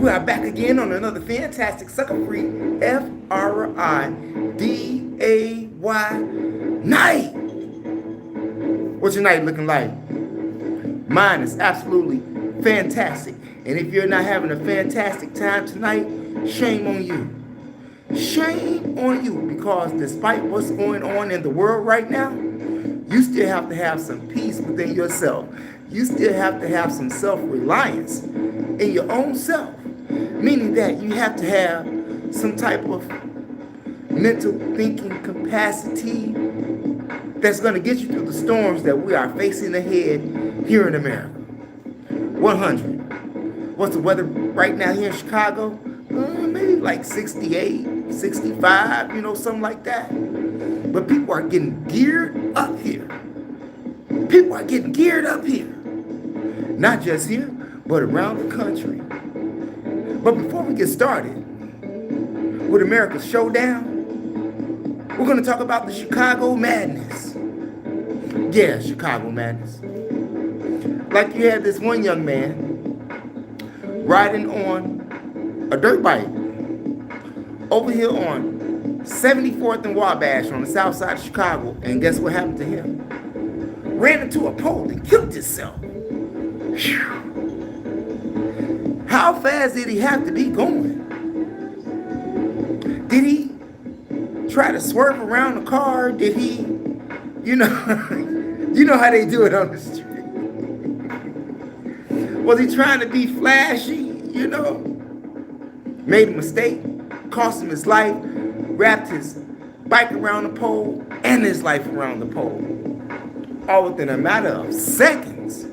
we are back again on another fantastic sucker-free Friday night. What's your night looking like? Mine is absolutely fantastic. And if you're not having a fantastic time tonight, shame on you. Shame on you, because despite what's going on in the world right now, you still have to have some peace within yourself. You still have to have some self-reliance in your own self, meaning that you have to have some type of mental thinking capacity that's going to get you through the storms that we are facing ahead here in America. 100. What's the weather right now here in Chicago? Maybe like 68, 65, something like that. But people are getting geared up here. People are getting geared up here. Not just here, but around the country. But before we get started with America's Showdown, we're going to talk about the Chicago Madness. Yeah, Chicago Madness. Like you had this one young man riding on a dirt bike over here on 74th and Wabash on the south side of Chicago. And guess what happened to him? Ran into a pole and killed himself. Whew. How fast did he have to be going? Did he try to swerve around the car? Did he, you know how they do it on the street? Was he trying to be flashy, Made a mistake, cost him his life, wrapped his bike around the pole and his life around the pole. All within a matter of seconds.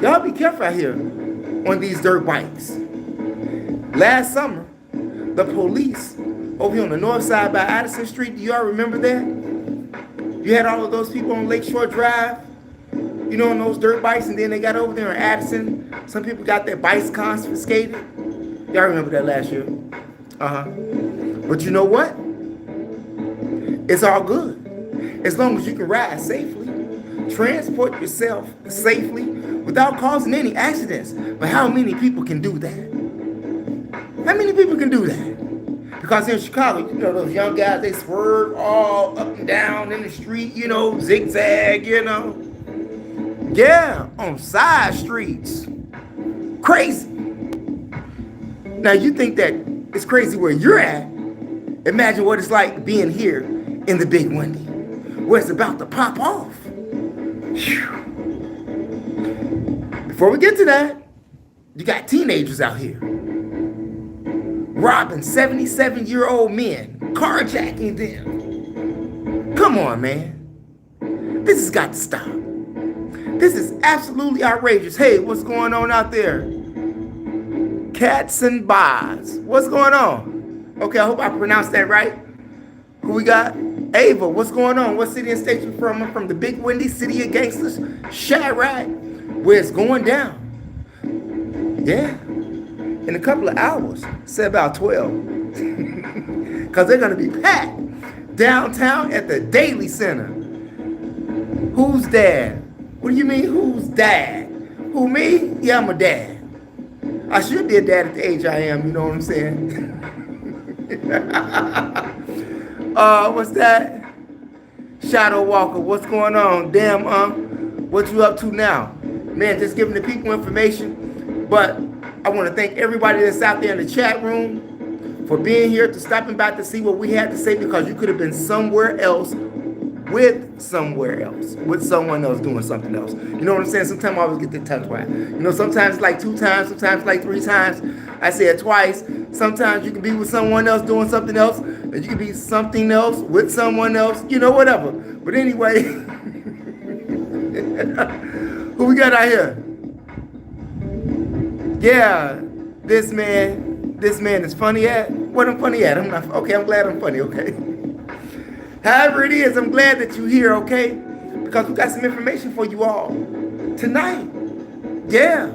Y'all be careful out here on these dirt bikes. Last summer, the police over here on the north side by Addison Street, do y'all remember that? You had all of those people on Lakeshore Drive, on those dirt bikes, and then they got over there in Addison. Some people got their bikes confiscated. Y'all remember that last year? But you know what? It's all good. As long as you can ride safely, transport yourself safely without causing any accidents. But how many people can do that? How many people can do that? Because in Chicago, those young guys, they swerve all up and down in the street, zigzag, Yeah, on side streets. Crazy. Now, you think that it's crazy where you're at. Imagine what it's like being here in the Big Windy, where it's about to pop off. Whew. Before we get to that, you got teenagers out here robbing 77-year-old men, carjacking them. Come on, man. This has got to stop. This is absolutely outrageous. Hey, what's going on out there? Cats and bars. What's going on? Okay, I hope I pronounced that right. Who we got? Ava, what's going on? What city and state you from? I'm from the Big Windy, City of Gangsters, Chirac, where it's going down. Yeah. In a couple of hours. Say about 12. Because they're going to be packed downtown at the Daily Center. Who's dad? What do you mean, who's dad? Who, me? Yeah, I'm a dad. I should be a dad at the age I am, you know what I'm saying? What's that? Shadow Walker, what's going on? Damn, what you up to now? Man, just giving the people information. But I want to thank everybody that's out there in the chat room for being here, to stopping by to see what we had to say, because you could have been somewhere else with someone else doing something else. You know what I'm saying? Sometimes I always get the tongue twice. Sometimes it's like 2 times, sometimes it's like 3 times. I say it twice. Sometimes you can be with someone else doing something else, and you can be something else with someone else, whatever. But anyway, who we got out here? Yeah, this man is funny at. What I'm funny at? I'm not okay. I'm glad I'm funny. Okay. However it is, I'm glad that you're here, okay? Because we got some information for you all tonight. Yeah.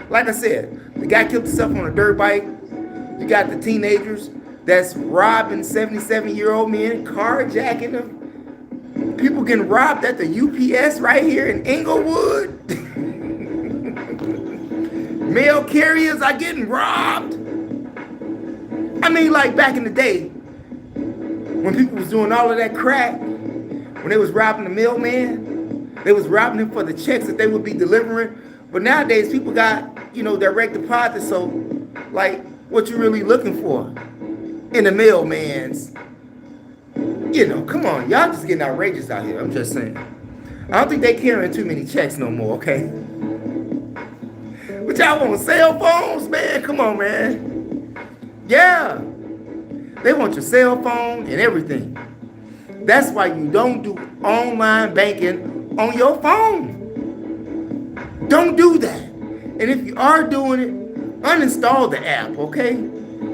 Like I said, the guy killed himself on a dirt bike. You got the teenagers that's robbing 77-year-old men, carjacking them. People getting robbed at the UPS right here in Inglewood. Mail carriers are getting robbed. I mean, like back in the day, when people was doing all of that crack, when they was robbing the mailman, they was robbing him for the checks that they would be delivering. But nowadays, people got, direct deposit. So, like, what you really looking for in the mailman's, come on. Y'all just getting outrageous out here. I'm just saying. I don't think they carrying too many checks no more, okay? But y'all want cell phones, man? Come on, man. Yeah. They want your cell phone and everything. That's why you don't do online banking on your phone. Don't do that. And if you are doing it, uninstall the app, okay?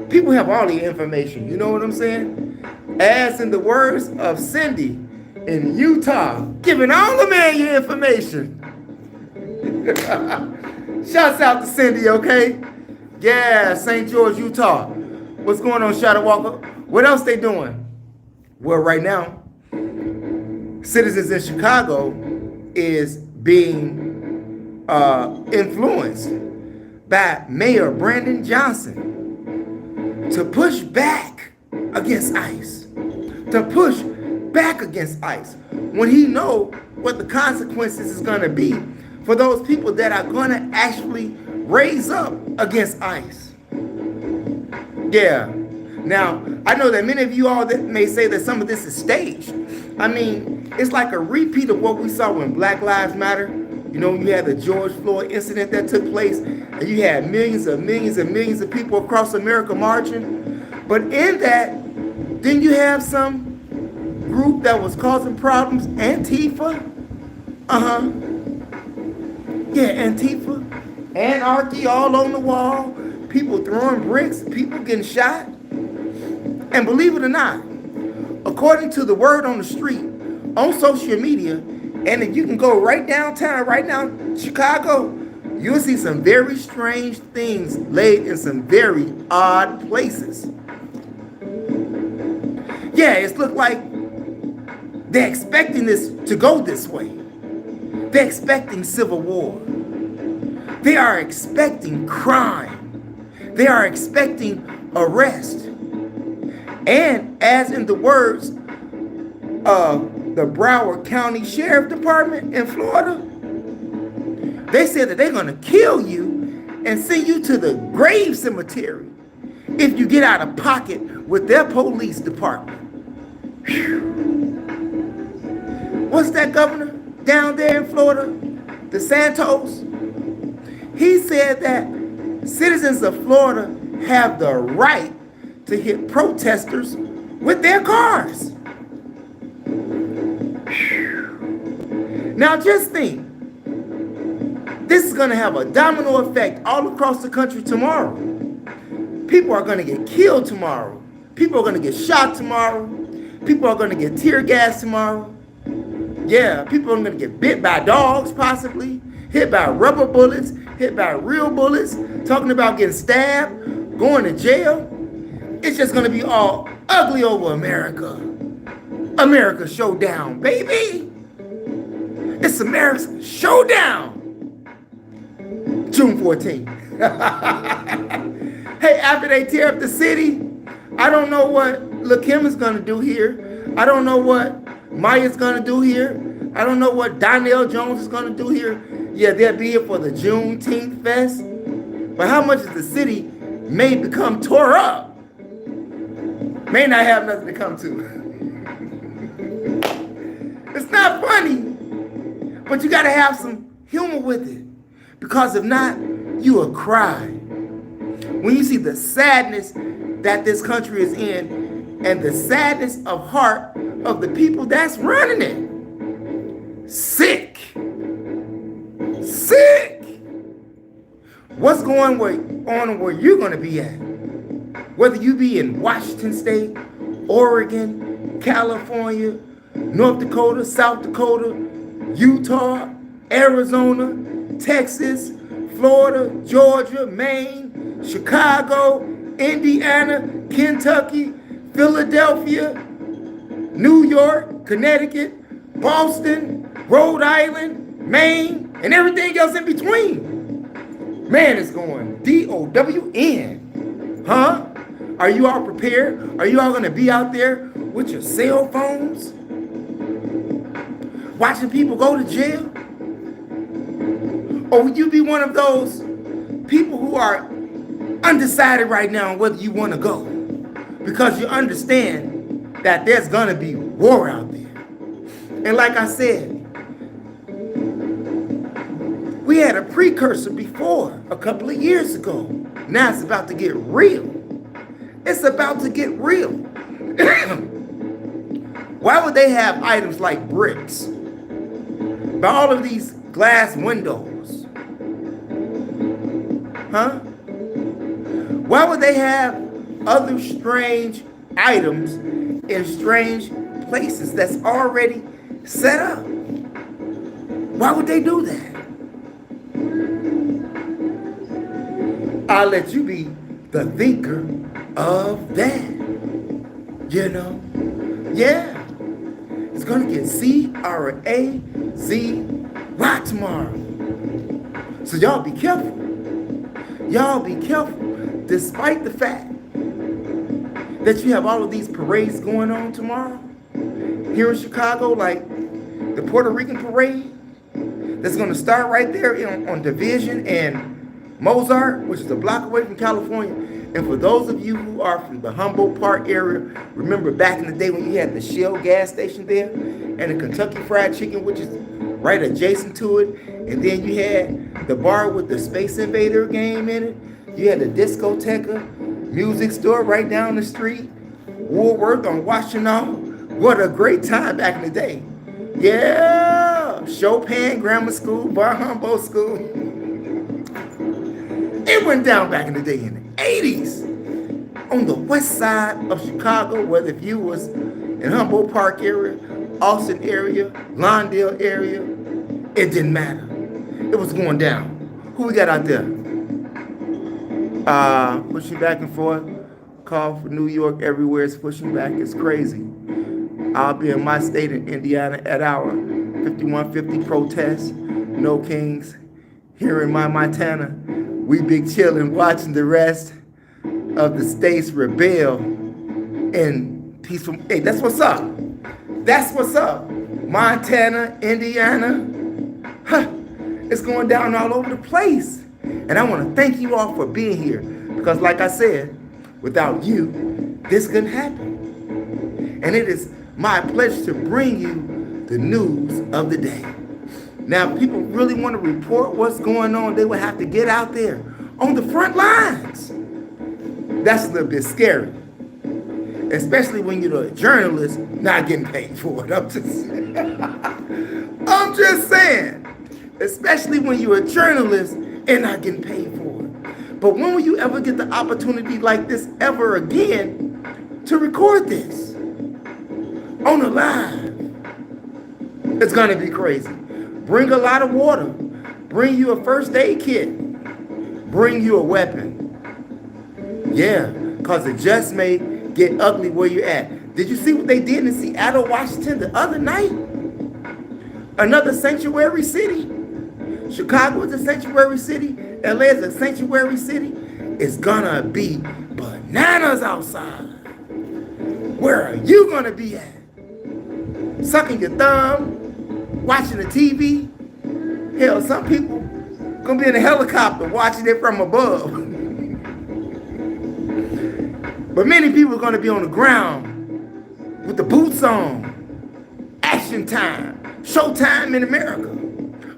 People have all the information. You know what I'm saying? As in the words of Cindy in Utah, giving all the man your information. Shouts out to Cindy, okay? Yeah, St. George, Utah. What's going on, Shadow Walker? What else they doing? Well, right now, citizens in Chicago is being influenced by Mayor Brandon Johnson to push back against ICE. To push back against ICE when he know what the consequences is going to be for those people that are going to actually raise up against ICE. Yeah. Now, I know that many of you all that may say that some of this is staged. I mean, it's like a repeat of what we saw when Black Lives Matter. You had the George Floyd incident that took place, and you had millions of people across America marching. But in that, then you have some group that was causing problems, Antifa. Yeah, Antifa. Anarchy all on the wall. People throwing bricks, people getting shot. And believe it or not, according to the word on the street, on social media, and if you can go right downtown, right now, Chicago, you'll see some very strange things laid in some very odd places. Yeah, it's looked like they're expecting this to go this way. They're expecting civil war. They are expecting crime. They are expecting arrest. And as in the words of the Broward County Sheriff Department in Florida, they said that they're going to kill you and send you to the grave cemetery if you get out of pocket with their police department. Whew. What's that governor down there in Florida? DeSantis? He said that citizens of Florida have the right to hit protesters with their cars. Now just think, this is going to have a domino effect all across the country tomorrow. People are going to get killed tomorrow. People are going to get shot tomorrow. People are going to get tear gas tomorrow. Yeah, people are going to get bit by dogs possibly, hit by rubber bullets, hit by real bullets, talking about getting stabbed, going to jail. It's just going to be all ugly over America. America Showdown, baby. It's America's Showdown. June 14th. Hey, after they tear up the city, I don't know what Lil' Kim is going to do here. I don't know what Maya's going to do here. I don't know what Donnell Jones is going to do here. Yeah, they'll be here for the Juneteenth Fest. But how much is the city may become tore up? May not have nothing to come to. It's not funny, but you got to have some humor with it. Because if not, you will cry. When you see the sadness that this country is in and the sadness of heart of the people that's running it. Sick. Sick. What's going on where you're going to be at? Whether you be in Washington State, Oregon, California, North Dakota, South Dakota, Utah, Arizona, Texas, Florida, Georgia, Maine, Chicago, Indiana, Kentucky, Philadelphia, New York, Connecticut, Boston, Rhode Island, Maine, and everything else in between. Man, it's going DOWN. Huh? Are you all prepared? Are you all going to be out there with your cell phones? Watching people go to jail? Or would you be one of those people who are undecided right now on whether you want to go? Because you understand that there's going to be war out there. And like I said, we had a precursor before a couple of years ago. Now it's about to get real. It's about to get real. Why would they have items like bricks? By all of these glass windows? Huh? Why would they have other strange items in strange places that's already set up? Why would they do that? I'll let you be the thinker of that. You know? Yeah. It's going to get CRAZY tomorrow. So y'all be careful. Y'all be careful. Despite the fact that you have all of these parades going on tomorrow here in Chicago, like the Puerto Rican parade that's going to start right there on Division and Mozart, which is a block away from California. And for those of you who are from the Humboldt Park area, remember back in the day when you had the Shell gas station there and the Kentucky Fried Chicken, which is right adjacent to it. And then you had the bar with the Space Invader game in it. You had the Discoteca music store right down the street. Woolworth on Washington. What a great time back in the day. Yeah. Chopin Grammar School, Bar Humboldt School. It went down back in the day in the 80s. On the west side of Chicago, whether if you was in Humboldt Park area, Austin area, Lawndale area, it didn't matter. It was going down. Who we got out there? Pushing back and forth. Call for New York everywhere. It's pushing back. It's crazy. I'll be in my state in Indiana at our 5150 protest. No Kings. Here in my Montana, we big chillin' watching the rest of the states rebel in peaceful. Hey, that's what's up. That's what's up. Montana, Indiana. Huh. It's going down all over the place. And I want to thank you all for being here. Because like I said, without you, this couldn't happen. And it is my pleasure to bring you the news of the day. Now, if people really want to report what's going on, they will have to get out there on the front lines. That's a little bit scary. Especially when you're a journalist not getting paid for it. I'm just saying. Especially when you're a journalist and not getting paid for it. But when will you ever get the opportunity like this ever again to record this? On the live. It's going to be crazy. Bring a lot of water. Bring you a first aid kit. Bring you a weapon. Yeah, because it just may get ugly where you're at. Did you see what they did in Seattle, Washington the other night? Another sanctuary city. Chicago is a sanctuary city. LA is a sanctuary city. It's gonna be bananas outside. Where are you gonna be at? Sucking your thumb? Watching the TV? Hell, some people gonna be in a helicopter watching it from above. But many people are gonna be on the ground with the boots on. Action time. Showtime in America.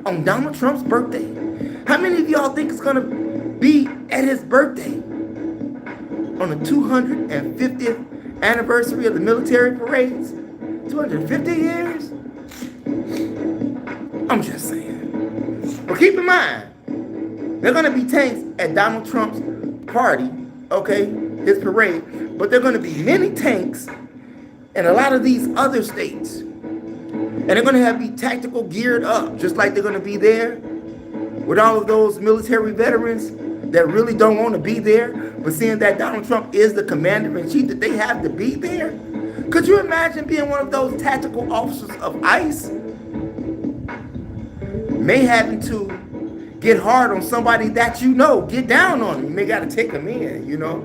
On Donald Trump's birthday. How many of y'all think it's gonna be at his birthday? On the 250th anniversary of the military parades? 250 years? I'm just saying. But keep in mind, there are going to be tanks at Donald Trump's party, okay, his parade, but there are going to be many tanks in a lot of these other states. And they're going to have to be tactical geared up, just like they're going to be there with all of those military veterans that really don't want to be there, but seeing that Donald Trump is the commander-in-chief, that they have to be there. Could you imagine being one of those tactical officers of ICE? May happen to Get hard on somebody that you know. Get down on them. You may got to take them in, you know,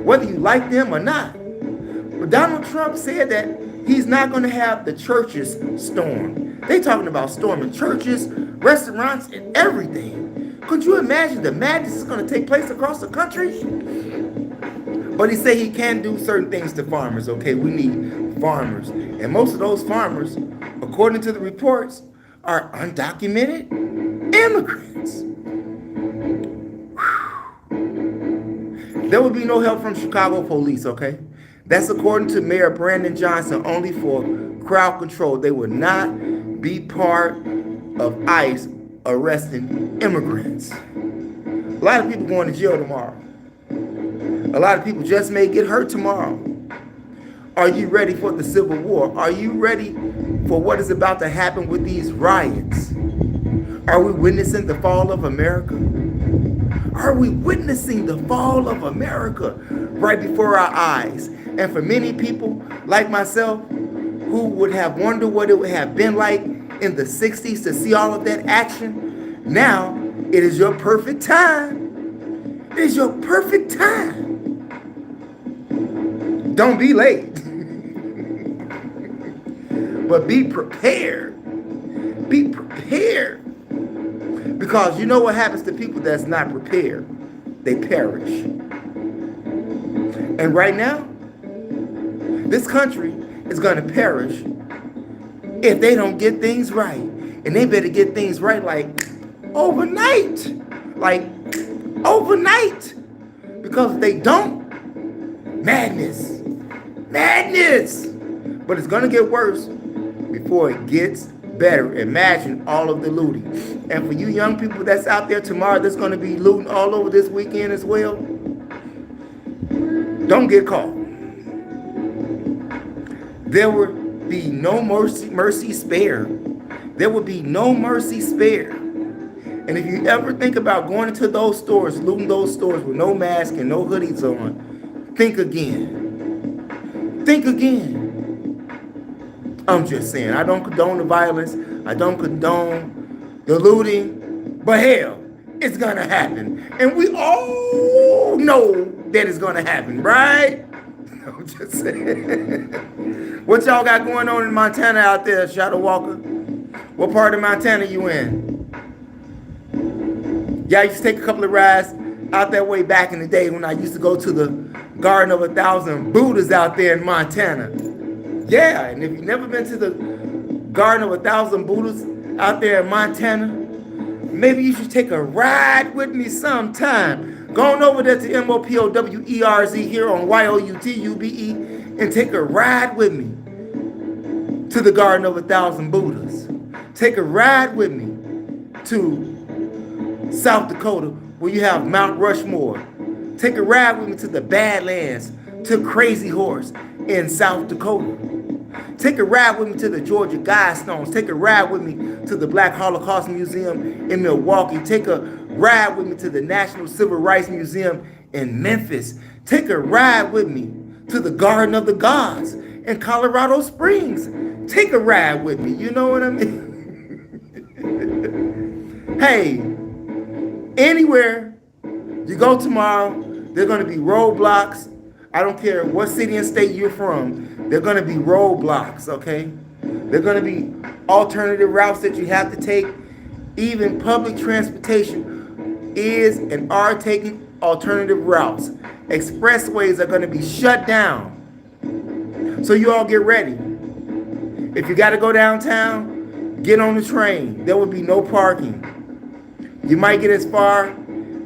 whether you like them or not. But Donald Trump said that he's not going to have the churches storm. They talking about storming churches, restaurants, and everything. Could you imagine the madness is going to take place across the country? But he said he can do certain things to farmers. Okay, we need farmers. And most of those farmers, according to the reports, are undocumented immigrants. There will be no help from Chicago police, okay? That's according to Mayor Brandon Johnson, only for crowd control. They will not be part of ICE arresting immigrants. A lot of people going to jail tomorrow. A lot of people just may get hurt tomorrow. Are you ready for the Civil War? Are you ready for what is about to happen with these riots? Are we witnessing the fall of America? Are we witnessing the fall of America right before our eyes? And for many people like myself who would have wondered what it would have been like in the 60s to see all of that action, now it is your perfect time. It is your perfect time. Don't be late. But be prepared. Be prepared. Because you know what happens to people that's not prepared? They perish. And right now, this country is going to perish if they don't get things right. And they better get things right like overnight. Like overnight. Because if they don't, madness. Madness. But it's going to get worse before it gets better. Imagine all of the looting. And for you young people that's out there tomorrow, that's going to be looting all over this weekend as well, don't get caught. There will be no mercy spared. There will be no mercy spared. And if you ever think about going into those stores, looting those stores with no mask and no hoodies on, think again. Think again. I'm just saying, I don't condone the violence. I don't condone the looting. But hell, it's going to happen. And we all know that it's going to happen, right? I'm just saying. What y'all got going on in Montana out there, Shadow Walker? What part of Montana you in? Yeah, I used to take a couple of rides out that way back in the day when I used to go to the Garden of 1,000 Buddhas out there in Montana. Yeah, and if you've never been to the Garden of 1,000 Buddhas out there in Montana, maybe you should take a ride with me sometime. Go on over there to MOPOWERZ here on YOUTUBE and take a ride with me to the Garden of 1,000 Buddhas. Take a ride with me to South Dakota where you have Mount Rushmore. Take a ride with me to the Badlands, to Crazy Horse in South Dakota. Take a ride with me to the Georgia Guidestones. Take a ride with me to the Black Holocaust Museum in Milwaukee. Take a ride with me to the National Civil Rights Museum in Memphis. Take a ride with me to the Garden of the Gods in Colorado Springs. Take a ride with me. You know what I mean? Hey, anywhere you go tomorrow, there are going to be roadblocks. I don't care what city and state you're from. There are going to be roadblocks, okay? There are going to be alternative routes that you have to take. Even public transportation is and are taking alternative routes. Expressways are going to be shut down. So you all get ready. If you got to go downtown, get on the train. There will be no parking. You might get as far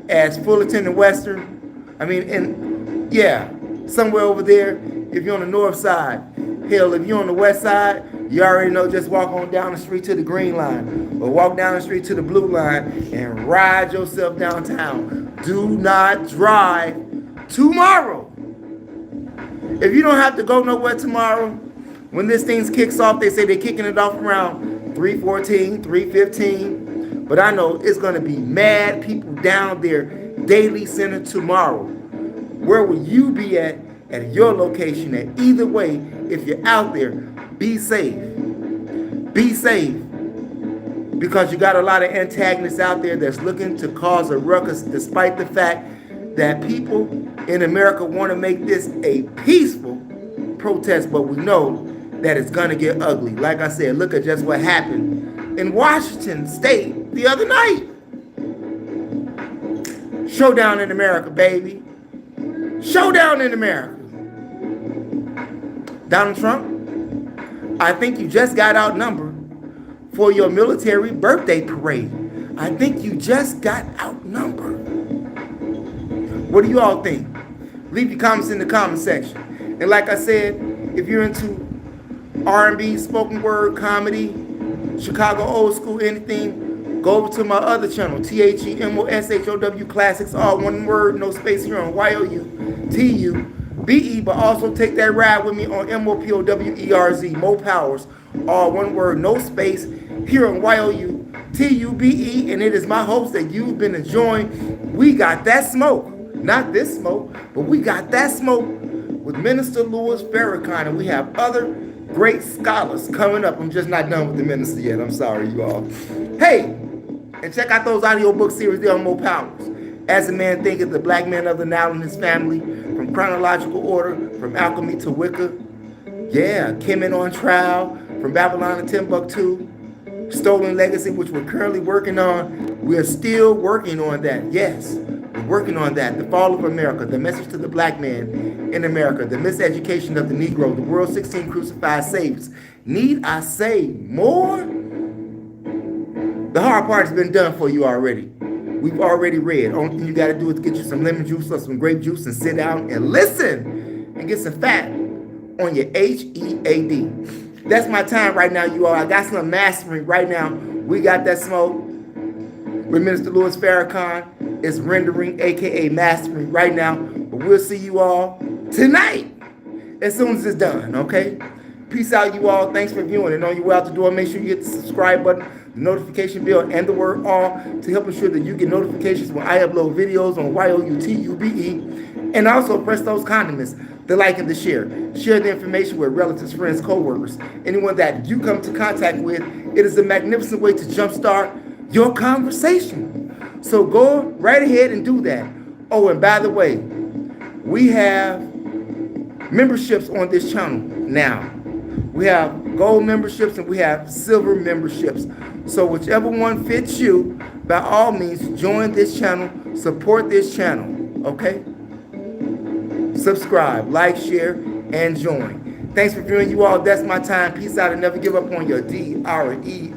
as Fullerton and Western. Somewhere over there, if you're on the north side. Hell, if you're on the west side, you already know, just walk on down the street to the green line or walk down the street to the blue line and ride yourself downtown. Do not drive tomorrow. If you don't have to go nowhere tomorrow, when this thing kicks off, they say they're kicking it off around 3:14, 3:15. But I know it's going to be mad people down there, Daily Center tomorrow. Where will you be at your location? At either way, if you're out there, be safe. Be safe. Because you got a lot of antagonists out there that's looking to cause a ruckus, despite the fact that people in America want to make this a peaceful protest, but we know that it's going to get ugly. Like I said, look at just what happened in Washington State the other night. Showdown in America, baby. Showdown in America. Donald Trump, I think you just got outnumbered for your military birthday parade. I think you just got outnumbered. What do you all think? Leave your comments in the comment section. And like I said, if you're into R&B, spoken word, comedy, Chicago old school, anything, go over to my other channel, THEMOSHOW Classics, all one word, no space here on YOUTUBE, but also take that ride with me on MOPOWERZ, Mo Powers, all one word, no space here on YOUTUBE, and it is my hopes that you've been enjoying. We got that smoke, not this smoke, but we got that smoke with Minister Louis Farrakhan, and we have other great scholars coming up. I'm just not done with the minister yet. I'm sorry, you all. Hey, and check out those audiobook series there on Mo Powers. As a Man Thinketh, The Black Man of the Nile and His Family, from chronological order, from alchemy to Wicca. Yeah, Kemet on Trial, from Babylon to Timbuktu. Stolen Legacy, which we're currently working on. We are still working on that. Yes, we're working on that. The Fall of America, The Message to the Black Man in America, The Miseducation of the Negro, The World's 16 Crucified Saviors. Need I say more? The hard part has been done for you already. We've already read. Only thing you got to do is get you some lemon juice or some grape juice and sit down and listen and get some fat on your HEAD. That's my time right now, you all. I got some mastering right now. We got that smoke with Minister Louis Farrakhan. It's rendering, a.k.a. mastering right now. But we'll see you all tonight as soon as it's done, okay? Peace out, you all. Thanks for viewing. And on your way out the door, make sure you hit the subscribe button, the notification bell, and the word all to help ensure that you get notifications when I upload videos on YOUTUBE. And also press those condiments, the like and the share. Share the information with relatives, friends, co-workers, anyone that you come to contact with. It is a magnificent way to jumpstart your conversation. So go right ahead and do that. Oh, and by the way, we have memberships on this channel now. We have gold memberships and we have silver memberships. So whichever one fits you, by all means, join this channel, support this channel, okay? Subscribe, like, share, and join. Thanks for viewing, you all. That's my time. Peace out and never give up on your DREAMS.